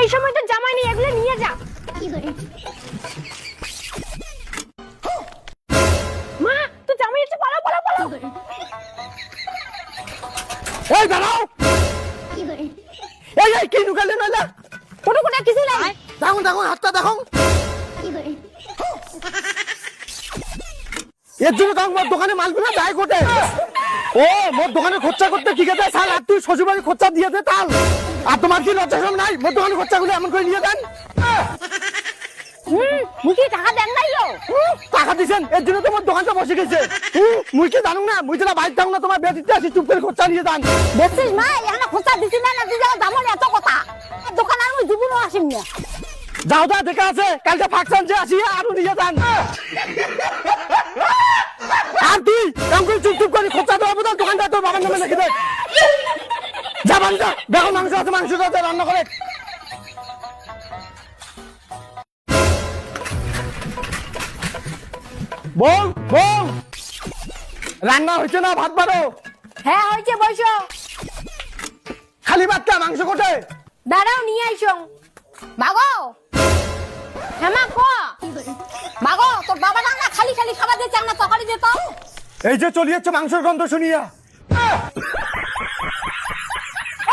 এই সময় তো জামাই নেই, এগুলো নিয়ে যা। মা তুই জামাই এসে পালাও পালাও পালাও। এই দাঁড়াও, এই এই কি ঢুকালে না? কোটো কোটা কিছু নাই। দেখো দেখো হাতটা দেখো। এর জন্য তো আমার দোকানে মালগুলো যায় কোটে। ও মোর দোকানে খরচা করতে ঠিক আছে সাল, আর তুই শ্বশুরবাড়ি খরচা দিয়ে দে তাল। আর তোমার কি লজ্জা শরম নাই? মোর দোকানে খরচাগুলো এমন করে নিয়ে দেন। মুই কি টাকা দেন নাই গো? টাকা দিছেন, এর জন্য তোমার দোকানটা বসে গেছে। মুই কি জানো না? মুই যেটা বাইরে থাকুন না, তোমার বেটিতে আসি চুপ করে খরচা নিয়ে যান। দেখছিস মা, এখানে খোঁচা দিছি না, তুই যখন জামন এত কথা। দোকান আর মুই জীবনও আসিম না। যাও যা দেখা আছে, কালকে ফাঁকশন যে আসি আরো নিয়ে যান। আর তুই কাম করে চুপ চুপ করে খরচা দেওয়া বোধ দোকানটা তোর বাবার নামে লিখে দে। যা বাড়ি যা, দেখো মাংস আছে, মাংস আছে রান্না করে। বল বল, রান্না হয়েছে না? ভাত বাড়ো। হ্যাঁ হয়েছে, বসো। খালি ভাতটা, মাংস কোটে? দাঁড়াও নিয়ে আইসো। মাগো, হ্যাঁ মা কো। মাগো তোর বাবা রান্না খালি খালি খাবার দিয়ে চান্না তরকারি দিত। এই যে চলে যাচ্ছে মাংসের গন্ধ শুনিয়া।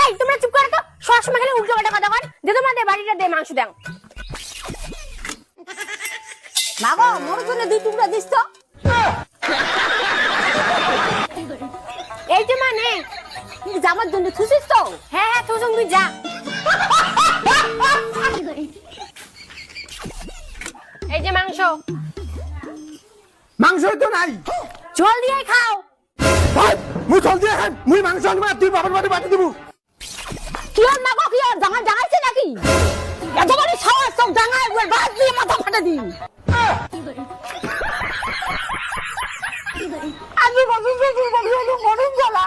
এই তোমরা চুপ করো তো, সবসময় খালি উল্টো পাল্টা কথা কর। দে তোমাদের বাড়িটা দে, মাংস দেন। মাগো মোর জন্য 2 টুকরা দিস তো। এই যে মানে জামার জন্য থুসিস তো? হ্যাঁ হ্যাঁ থুসুম, তুই যা। এই যে মাংস। মাংসই তো নাই। ঝোল দিয়ে খাও। ভাই মুই চল দিয়ে খান, মুই মাংস আনবো আর তুই বাবার বাড়ি পাঠিয়ে দিব। কি আর মাগো, কি আর জামা জাগাইছে নাকি? এত বড় সাহস, সব জাঙ্গা একবার বাদ দিয়ে মাথা ফাটা দি। আমি বাবু বাবু বাবু মরণ জ্বালা।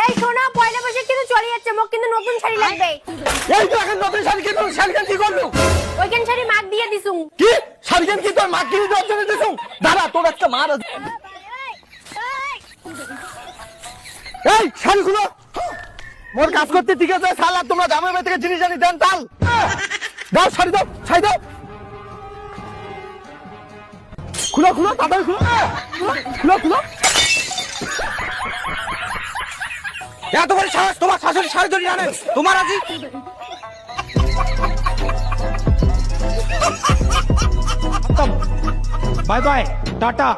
এই শোনা, পয়লা বৈশাখ কিন্তু চলে যাচ্ছে, মোক কিন্তু নতুন শাড়ি লাগবে। এই তো এখন নতুন শাড়ি কিনবো, শাড়ি কি করবো? ওইখান শাড়ি মাগ দিয়ে দিছুম। কি শাড়ি কি তোর মা কিনে দেওয়ার জন্য দিছুম? দাঁড়া তোর একটা মার আছে। এই শাড়ি খুলো, মোর কাজ করতে ঠিক আছে শালা, তোমরা জামাই বাড়ি থেকে জিনিস আনি দেন তাল। দাও শাড়ি দাও, শাড়ি দাও। খুলো খুলো তাড়াতাড়ি খুলো, খুলো খুলো। এত বড় সাহস, তোমার শাশুড়ি শাড়ি ধরে আনেন তোমার আজি। Bye bye Tata.